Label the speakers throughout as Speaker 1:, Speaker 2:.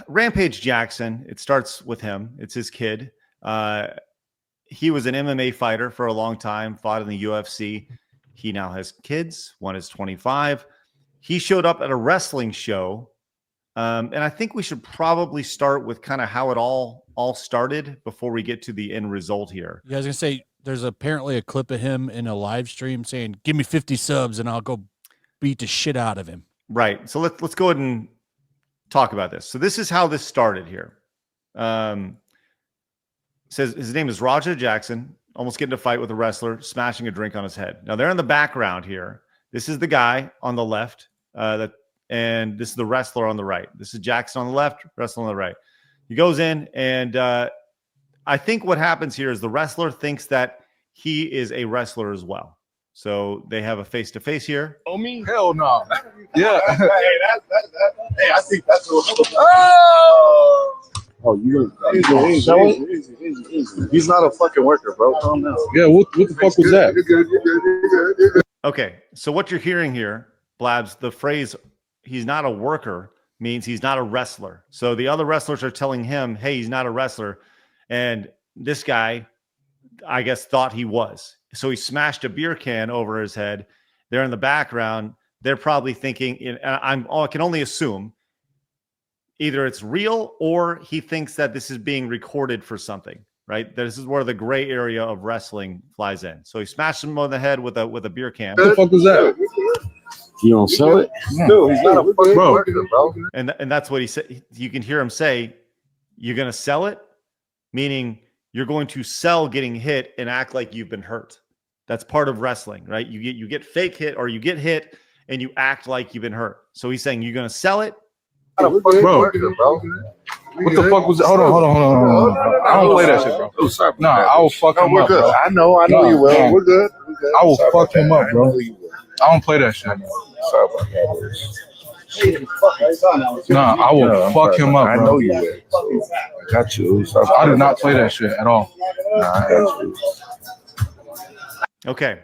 Speaker 1: Rampage Jackson, it starts with him. It's his kid. He was an MMA fighter for a long time, fought in the UFC. He now has kids. One is 25. He showed up at a wrestling show. And I think we should probably start with kind of how it all started before we get to the end result here.
Speaker 2: Yeah, I was going to say, there's apparently a clip of him in a live stream saying, give me 50 subs and I'll go beat the shit out of him.
Speaker 1: Right. So let's go ahead and talk about this. So this is how this started here. Says his name is Raja Jackson, almost getting in a fight with a wrestler, smashing a drink on his head. Now they're in the background here. This is the guy on the left, and this is the wrestler on the right. This is Jackson on the left, wrestler on the right. He goes in, and I think what happens here is the wrestler thinks that he is a wrestler as well. So they have a face-to-face here.
Speaker 3: Oh, me?
Speaker 4: Hell no. Yeah.
Speaker 3: Hey, I think that's what. Oh, you easy. He's not a fucking worker, bro. Calm down.
Speaker 4: Yeah, what the fuck was that?
Speaker 3: You're good.
Speaker 1: Okay, so what you're hearing here, Blabs, the phrase "he's not a worker" means he's not a wrestler. So the other wrestlers are telling him, "Hey, he's not a wrestler," and this guy, I guess, thought he was. So he smashed a beer can over his head. They're in the background. They're probably thinking, I can only assume, either it's real or he thinks that this is being recorded for something, right? This is where the gray area of wrestling flies in. So he smashed him on the head with a beer can.
Speaker 4: What the fuck was that?
Speaker 3: You don't sell it? No, he's not a fucking worker, bro.
Speaker 1: And that's what he said. You can hear him say, "You're going to sell it," meaning you're going to sell getting hit and act like you've been hurt. That's part of wrestling, right? You get fake hit, or you get hit and you act like you've been hurt. So he's saying you're going to sell it.
Speaker 4: Bro, what the fuck was that? Hold on. I don't play that shit, bro.
Speaker 3: Oh, sorry.
Speaker 4: Nah, I will fuck him up, bro.
Speaker 3: I know you will. We're good.
Speaker 4: I will fuck him up, bro. I don't play that shit.
Speaker 3: Sorry about that.
Speaker 4: Nah, I will fuck him up, bro.
Speaker 3: I know you will. I got you.
Speaker 4: I do not play that shit at all.
Speaker 3: Nah, I got you.
Speaker 1: Okay.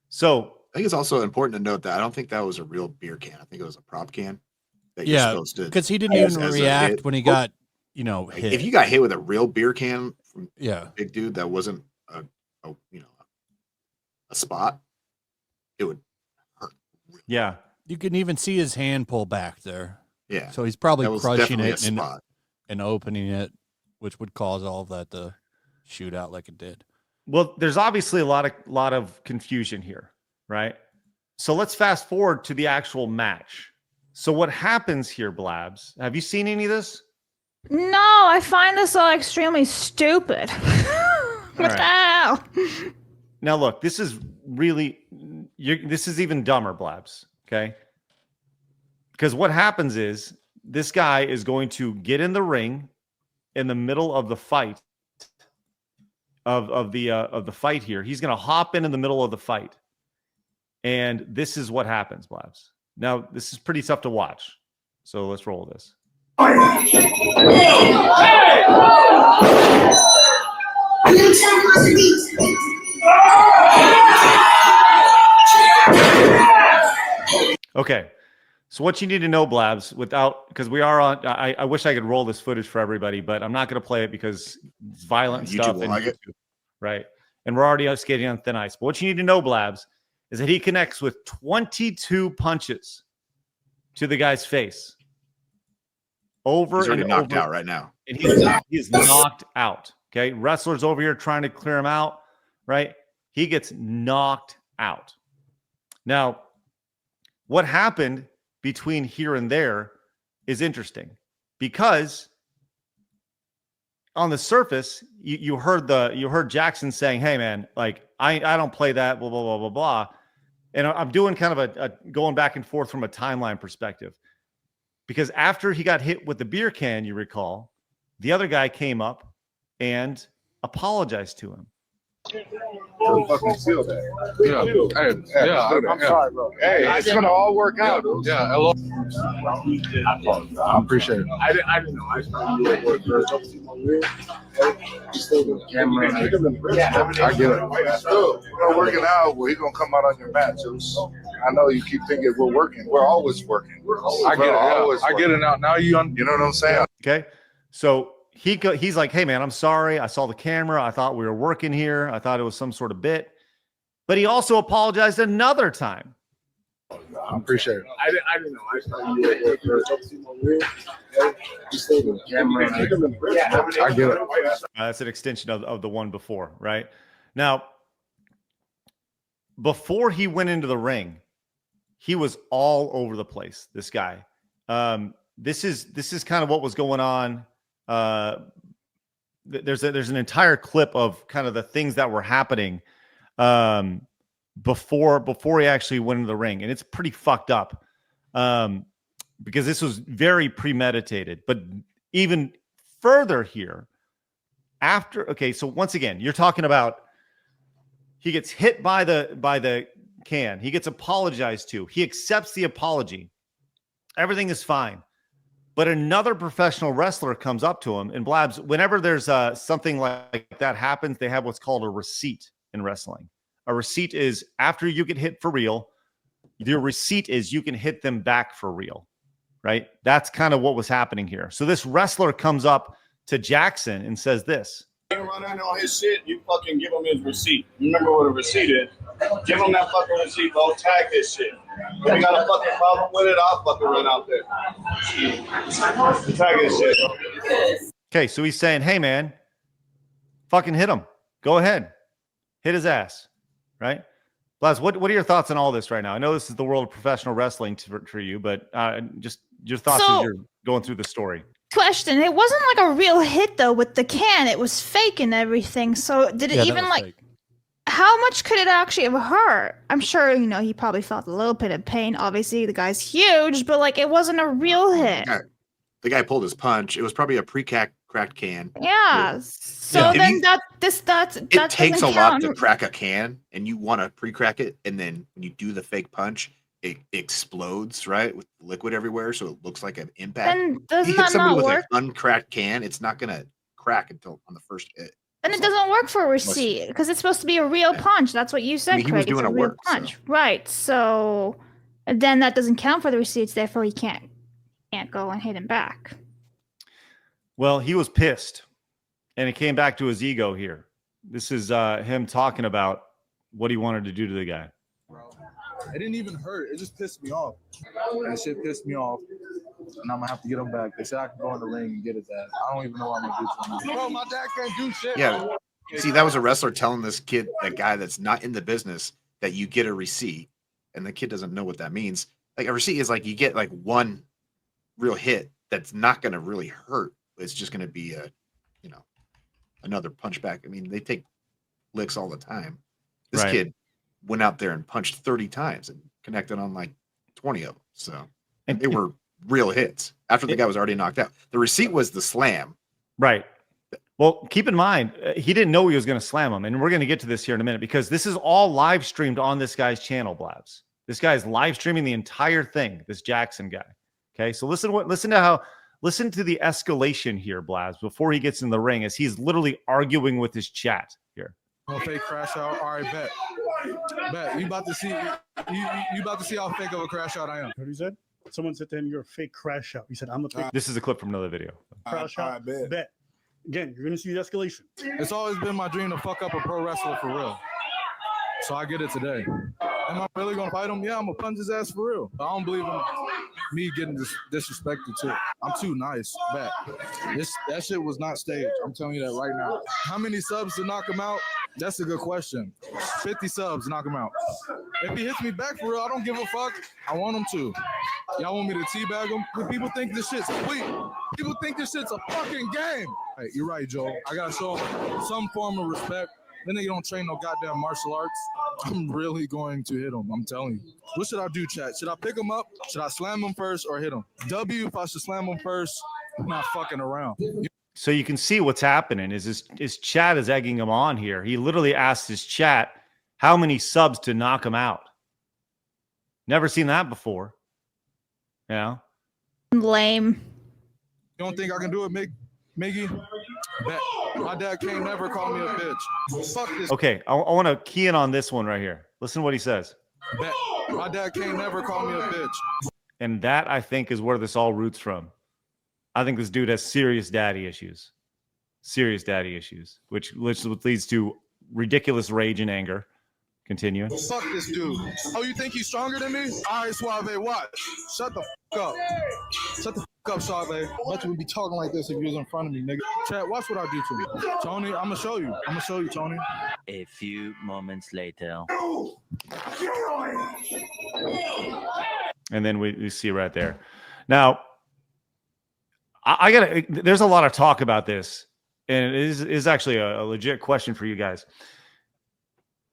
Speaker 1: So
Speaker 5: I think it's also important to note that I don't think that was a real beer can. I think it was a prop can.
Speaker 2: Yeah, because he didn't even react when he got, hit.
Speaker 5: If you got hit with a real beer can from
Speaker 2: a
Speaker 5: big dude that wasn't a spot, it would hurt.
Speaker 1: yeah,
Speaker 2: you can even see his hand pull back there.
Speaker 5: Yeah.
Speaker 2: So he's probably crushing it
Speaker 5: and
Speaker 2: opening it, which would cause all of that to shoot out like it did.
Speaker 1: Well, there's obviously a lot of confusion here, right? So let's fast forward to the actual match. So what happens here, Blabs? Have you seen any of this?
Speaker 6: No, I find this all extremely stupid. What the hell?
Speaker 1: Now, look, this is really, this is even dumber, Blabs, okay? Because what happens is this guy is going to get in the ring in the middle of the fight of the fight here. He's going to hop in the middle of the fight. And this is what happens, Blabs. Now, this is pretty tough to watch. So let's roll this. Okay. So what you need to know, Blabs, because we are on, I wish I could roll this footage for everybody, but I'm not going to play it because it's violent stuff. Right. And we're already skating on thin ice. But what you need to know, Blabs, is that he connects with 22 punches to the guy's face. He's
Speaker 5: already knocked out right now.
Speaker 1: And he's knocked out. Okay. Wrestlers over here trying to clear him out, right? He gets knocked out. Now, what happened between here and there is interesting because on the surface, you heard Jackson saying, "Hey man, like I don't play that, blah, blah, blah, blah, blah." And I'm doing kind of a going back and forth from a timeline perspective. Because after he got hit with the beer can, you recall, the other guy came up and apologized to him.
Speaker 3: Fucking feel that.
Speaker 4: I'm
Speaker 3: sorry, bro. Hey, it's gonna all work out.
Speaker 4: Yeah, hello. I appreciate it.
Speaker 3: I didn't know. I get it. We're gonna work it out. Well, he's gonna come out on your match.
Speaker 7: I know you keep thinking we're working. We're always working.
Speaker 4: I get it. Yeah. I get it now. Now you know
Speaker 7: what I'm saying?
Speaker 1: Okay. So he's like, hey, man, I'm sorry. I saw the camera. I thought we were working here. I thought it was some sort of bit. But he also apologized another time.
Speaker 7: I appreciate it.
Speaker 3: I didn't know. I thought you
Speaker 7: I get it.
Speaker 1: That's an extension of the one before, right? Now, before he went into the ring, he was all over the place, this guy. This is kind of what was going on. There's an entire clip of kind of the things that were happening before he actually went into the ring, and it's pretty fucked up because this was very premeditated. But even further here, okay, so once again, you're talking about he gets hit by the can, he gets apologized to, he accepts the apology, everything is fine. But another professional wrestler comes up to him, and Blabs, whenever there's something like that happens, they have what's called a receipt in wrestling. A receipt is after you get hit for real, your receipt is you can hit them back for real, right? That's kind of what was happening here. So this wrestler comes up to Jackson and says this.
Speaker 8: Run in on his shit, you fucking give him his receipt. Remember what a receipt is. Give him that fucking receipt, go tag his shit. If you got a fucking problem with it, I'll fucking run out there. Tag his shit.
Speaker 1: Okay, so he's saying, hey, man, fucking hit him. Go ahead. Hit his ass, right? Blaz, what are your thoughts on all this right now? I know this is the world of professional wrestling for you, but just your thoughts as you're going through the story.
Speaker 6: Question. It wasn't like a real hit, though, with the can. It was fake and everything. So did it even, like, fake. How much could it actually have hurt? I'm sure, he probably felt a little bit of pain. Obviously, the guy's huge, but, like, it wasn't a real hit.
Speaker 5: The guy pulled his punch. It was probably a cracked can.
Speaker 6: Yeah. So then that
Speaker 5: it takes a lot to crack a can, and you want to pre-crack it, and then when you do the fake punch, it explodes, right, with liquid everywhere, so it looks like an impact.
Speaker 6: And doesn't
Speaker 5: you hit
Speaker 6: that
Speaker 5: somebody
Speaker 6: not
Speaker 5: with
Speaker 6: work?
Speaker 5: an uncracked can, it's not gonna crack until on the first hit.
Speaker 6: Then it doesn't work for a receipt because it's supposed to be a real punch. That's what you said,
Speaker 5: he was
Speaker 6: Craig.
Speaker 5: doing
Speaker 6: it's a
Speaker 5: a
Speaker 6: real
Speaker 5: work,
Speaker 6: punch,
Speaker 5: so.
Speaker 6: right? So then that doesn't count for the receipts. Therefore, he can't go and hit him back.
Speaker 1: Well, he was pissed, and it came back to his ego here. This is him talking about what he wanted to do to the guy.
Speaker 4: It didn't even hurt. It just pissed me off. That shit pissed me off. And I'm going to have to get him back. They said I can go in the ring and get his ass. I don't even know what I'm going to do to him. Bro, my dad can't do shit.
Speaker 5: Yeah. See, that was a wrestler telling this kid, that guy that's not in the business, that you get a receipt, and the kid doesn't know what that means. Like, a receipt is like you get like one real hit that's not going to really hurt. It's just going to be another punch back. I mean, they take licks all the time. This kid went out there and punched 30 times and connected on like 20 of them. So they were real hits after the guy was already knocked out. The receipt was the slam.
Speaker 1: Right. Well, keep in mind, he didn't know he was going to slam him. And we're going to get to this here in a minute because this is all live streamed on this guy's channel, Blabs. This guy is live streaming the entire thing, this Jackson guy. Okay. So listen to the escalation here, Blabs, before he gets in the ring as he's literally arguing with his chat here.
Speaker 4: No fake crash out. All right, bet. You about to see how fake of a crash out I am.
Speaker 9: What he said? Someone said to him, "You're a fake crash out." He said, "I'm a fake
Speaker 1: This is a clip from another video.
Speaker 9: crash out." Bet. Again, you're gonna see the escalation.
Speaker 4: It's always been my dream to fuck up a pro wrestler for real. So I get it today. Am I really gonna fight him? Yeah, I'm gonna punch his ass for real. I don't believe in me getting disrespected too. I'm too nice. Bet. That shit was not staged. I'm telling you that right now. How many subs to knock him out? That's a good question. 50 subs to knock him out. If he hits me back for real, I don't give a fuck. I want him to. Y'all want me to teabag him? People think this shit's sweet. People think this shit's a fucking game. Hey, you're right, Joe. I gotta show him some form of respect. Then they don't train no goddamn martial arts. I'm really going to hit him. I'm telling you. What should I do, chat? Should I pick him up? Should I slam him first or hit him? W, if I should slam him first, I'm not fucking around.
Speaker 1: So you can see what's happening is his chat is egging him on here. He literally asked his chat how many subs to knock him out. Never seen that before. Yeah.
Speaker 6: Lame.
Speaker 4: You don't think I can do it, Miggy? Bet. My dad can't never call me a bitch. Fuck this.
Speaker 1: Okay, I want to key in on this one right here. Listen to what he says.
Speaker 4: Bet. My dad can't never call me a bitch.
Speaker 1: And that, I think, is where this all roots from. I think this dude has serious daddy issues. Serious daddy issues, which leads to ridiculous rage and anger. Continue.
Speaker 4: Fuck this dude. Oh, you think he's stronger than me? All right, Suave, watch. Shut the fuck up. Shut the fuck up, Suave. I bet you would be talking like this if you was in front of me, nigga. Chat, watch what I do to you. Tony, I'm gonna show you. I'm gonna show you, Tony.
Speaker 10: A few moments later.
Speaker 1: And then we see right there. Now, I gotta. There's a lot of talk about this, and it is actually a legit question for you guys.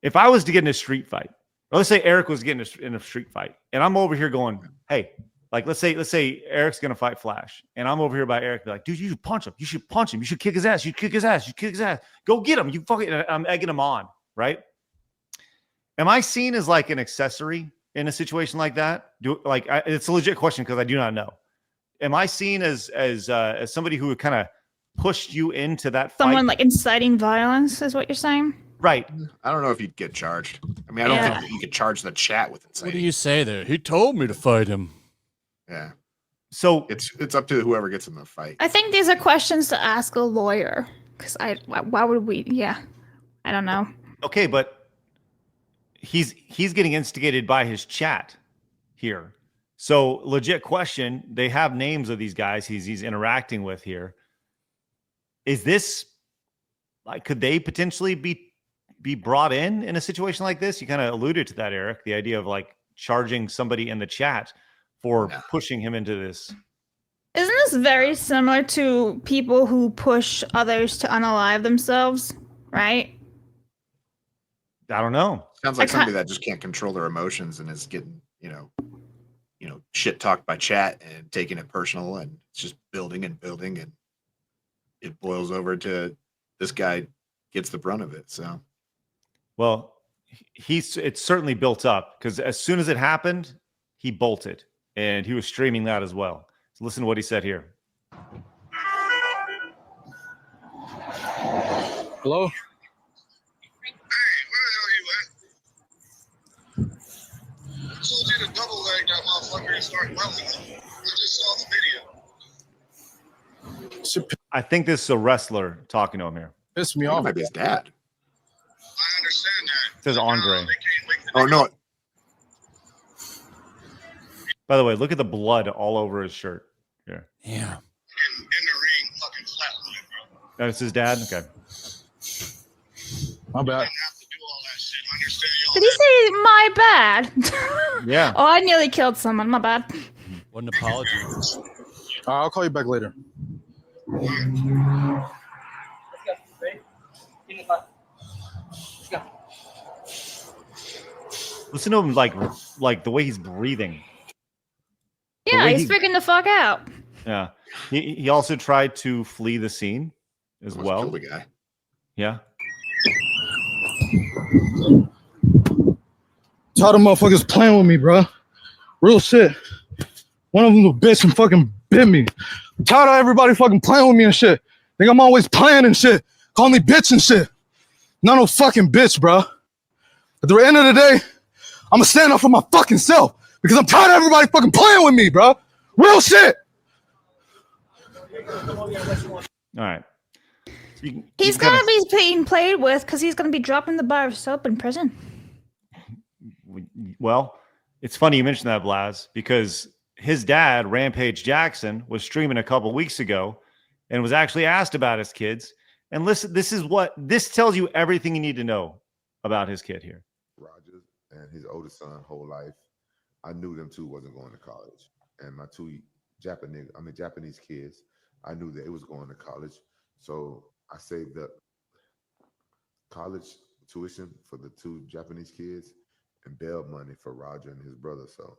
Speaker 1: If I was to get in a street fight, or let's say Eric was getting in a street fight, and I'm over here going, "Hey, like let's say Eric's gonna fight Flash, and I'm over here by Eric, like, dude, you should punch him. You should punch him. You should kick his ass. You kick his ass. You kick his ass. Go get him. You fucking." I'm egging him on, right? Am I seen as like an accessory in a situation like that? It's a legit question because I do not know. Am I seen as somebody who kind of pushed you into that fight?
Speaker 6: Someone like inciting violence is what you're saying?
Speaker 1: Right.
Speaker 5: I don't know if you'd get charged. I mean, I don't think that you could charge the chat with inciting.
Speaker 2: What do you say there? He told me to fight him.
Speaker 5: Yeah.
Speaker 1: So
Speaker 5: it's up to whoever gets in the fight.
Speaker 6: I think these are questions to ask a lawyer. Because why would we? Yeah, I don't know.
Speaker 1: Okay, but he's getting instigated by his chat here. So legit question. They have names of these guys he's interacting with here. Is this like, could they potentially be brought in a situation like this? You kind of alluded to that, Eric, the idea of like charging somebody in the chat for pushing him into this.
Speaker 6: Isn't this very similar to people who push others to unalive themselves, right?
Speaker 1: I don't know.
Speaker 5: Sounds like somebody that just can't control their emotions and is getting, shit talked by chat and taking it personal, and it's just building and building, and it boils over to this guy gets the brunt of it. So,
Speaker 1: well, it's certainly built up because as soon as it happened, he bolted, and he was streaming that as well. So listen to what he said here.
Speaker 4: Hello?
Speaker 8: I told you to double leg that motherfucker and start welding. I just saw the video.
Speaker 1: I think this is a wrestler talking to him here.
Speaker 4: Piss me off.
Speaker 5: Might be his dad.
Speaker 8: I understand that.
Speaker 1: It says Andre.
Speaker 5: Oh no!
Speaker 1: By the way, look at the blood all over his shirt. Here.
Speaker 2: Yeah.
Speaker 8: In the ring, fucking flatline, bro.
Speaker 1: That's his dad? Okay.
Speaker 4: My bad.
Speaker 8: Have to do all that shit. Understand y'all?
Speaker 6: Did he say my bad?
Speaker 1: Yeah.
Speaker 6: Oh, I nearly killed someone. My bad.
Speaker 2: What an apology.
Speaker 4: I'll call you back later.
Speaker 1: Listen to him like the way he's breathing.
Speaker 6: Yeah, he's freaking the fuck out.
Speaker 1: Yeah. He also tried to flee the scene as
Speaker 5: Almost
Speaker 1: well.
Speaker 5: killed the guy.
Speaker 1: Yeah.
Speaker 4: Tired of motherfuckers playing with me, bro. Real shit. One of them a bitch and fucking bit me. I'm tired of everybody fucking playing with me and shit. Think I'm always playing and shit. Call me bitch and shit. Not no fucking bitch, bro. At the end of the day, I'm gonna stand up for my fucking self because I'm tired of everybody fucking playing with me, bro. Real shit.
Speaker 1: All right.
Speaker 6: He's gonna be being played with because he's gonna be dropping the bar of soap in prison.
Speaker 1: Well, it's funny you mentioned that, Blabs, because his dad, Rampage Jackson, was streaming a couple weeks ago and was actually asked about his kids. And listen, this tells you everything you need to know about his kid here.
Speaker 11: Rogers and his oldest son whole life, I knew them two wasn't going to college. And my two Japanese kids, I knew that it was going to college. So I saved up college tuition for the two Japanese kids and bail money for Roger and his brother. So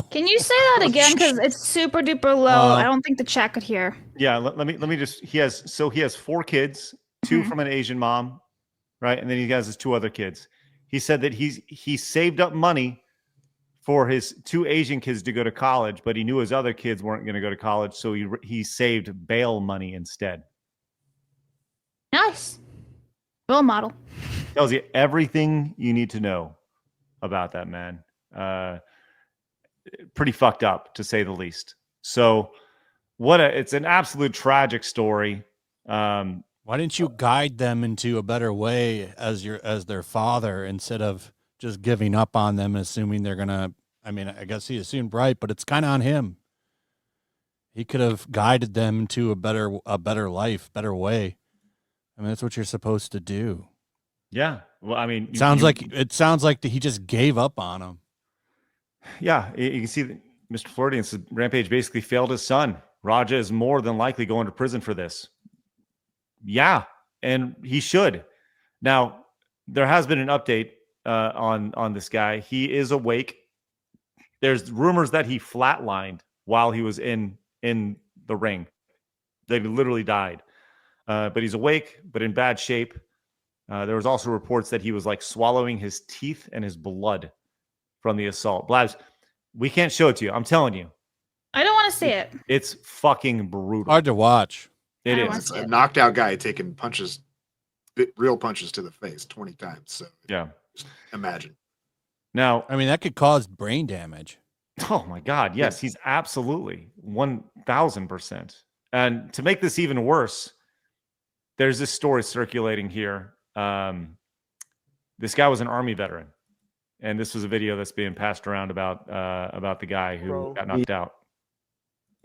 Speaker 6: Can you say that again? Because it's super duper low. I don't think the chat could hear.
Speaker 1: Yeah, let me just he has 4 kids, 2 from an Asian mom, right? And then he has his 2 other kids. He said that he saved up money for his 2 Asian kids to go to college, but he knew his other kids weren't going to go to college, so he saved bail money instead.
Speaker 6: Nice. Role model.
Speaker 1: Tells you everything you need to know about that man. Pretty fucked up, to say the least. So it's an absolute tragic story.
Speaker 2: Why didn't you guide them into a better way as their father, instead of just giving up on them, assuming they're gonna? I mean, I guess he assumed right, but it's kind of on him. He could have guided them into a better life, better way. I mean, that's what you're supposed to do.
Speaker 1: Yeah. Well, I mean,
Speaker 2: it sounds like he just gave up on him.
Speaker 1: Yeah, you can see that Mr. Floridian says Rampage basically failed his son. Raja is more than likely going to prison for this. Yeah, and he should. Now, there has been an update on this guy. He is awake. There's rumors that he flatlined while he was in the ring. They literally died. But he's awake, but in bad shape. There was also reports that he was like swallowing his teeth and his blood from the assault. Blabs, we can't show it to you. I'm telling you.
Speaker 6: I don't want to see it.
Speaker 1: It's fucking brutal.
Speaker 2: Hard to watch.
Speaker 1: It
Speaker 6: I don't
Speaker 1: is.
Speaker 6: want
Speaker 5: A knocked out guy taking punches, real punches to the face 20 times. So
Speaker 1: yeah,
Speaker 5: just imagine.
Speaker 1: Now,
Speaker 2: I mean, that could cause brain damage.
Speaker 1: Oh my God, yes, he's absolutely 1000%. And to make this even worse, there's this story circulating here. This guy was an Army veteran, and this was a video that's being passed around about the guy who got knocked out.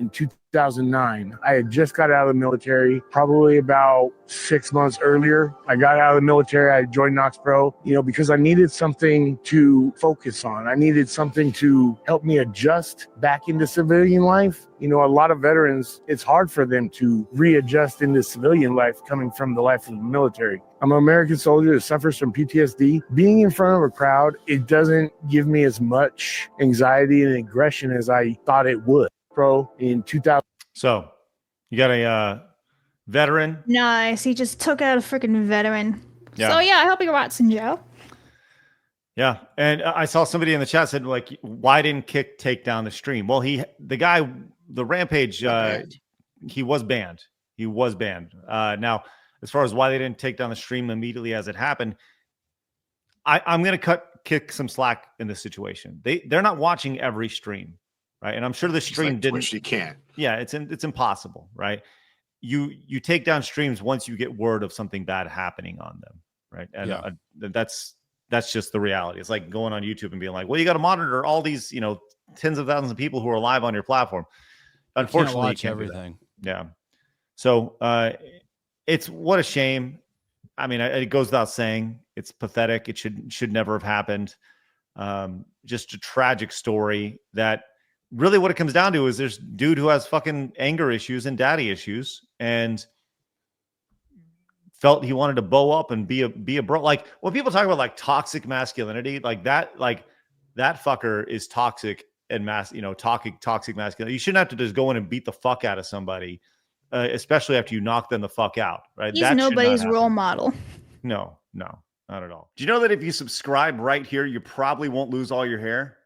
Speaker 12: In 2009, I had just got out of the military, probably about 6 months earlier. I got out of the military. I joined Knox Pro, because I needed something to focus on. I needed something to help me adjust back into civilian life. A lot of veterans, it's hard for them to readjust into civilian life coming from the life of the military. I'm an American soldier that suffers from PTSD. Being in front of a crowd, it doesn't give me as much anxiety and aggression as I thought it would. Pro in 2000.
Speaker 1: So you got a veteran.
Speaker 6: Nice. He just took out a freaking veteran.
Speaker 1: Yeah.
Speaker 6: So yeah, I hope he rots in jail.
Speaker 1: Yeah, and I saw somebody in the chat said, like, why didn't Kick take down the stream? Well, the Rampage, he was banned. He was banned. Now, as far as why they didn't take down the stream immediately as it happened, I'm going to cut Kick some slack in this situation. They're not watching every stream. Right. And I'm sure the stream didn't.
Speaker 5: She can't.
Speaker 1: Yeah, it's impossible. Right. You take down streams once you get word of something bad happening on them. Right. And that's just the reality. It's like going on YouTube and being like, well, you got to monitor all these, tens of thousands of people who are live on your platform. Unfortunately,
Speaker 2: you can't watch everything.
Speaker 1: Yeah. So it's what a shame. I mean, it goes without saying. It's pathetic. It should never have happened. Just a tragic story that. Really what it comes down to is there's dude who has fucking anger issues and daddy issues and felt he wanted to bow up and be a bro. Like when people talk about like toxic masculinity, like that fucker is toxic and toxic masculinity. You shouldn't have to just go in and beat the fuck out of somebody, especially after you knock them the fuck out, right?
Speaker 6: He's nobody's role model.
Speaker 1: No, not at all. Do you know that if you subscribe right here, you probably won't lose all your hair?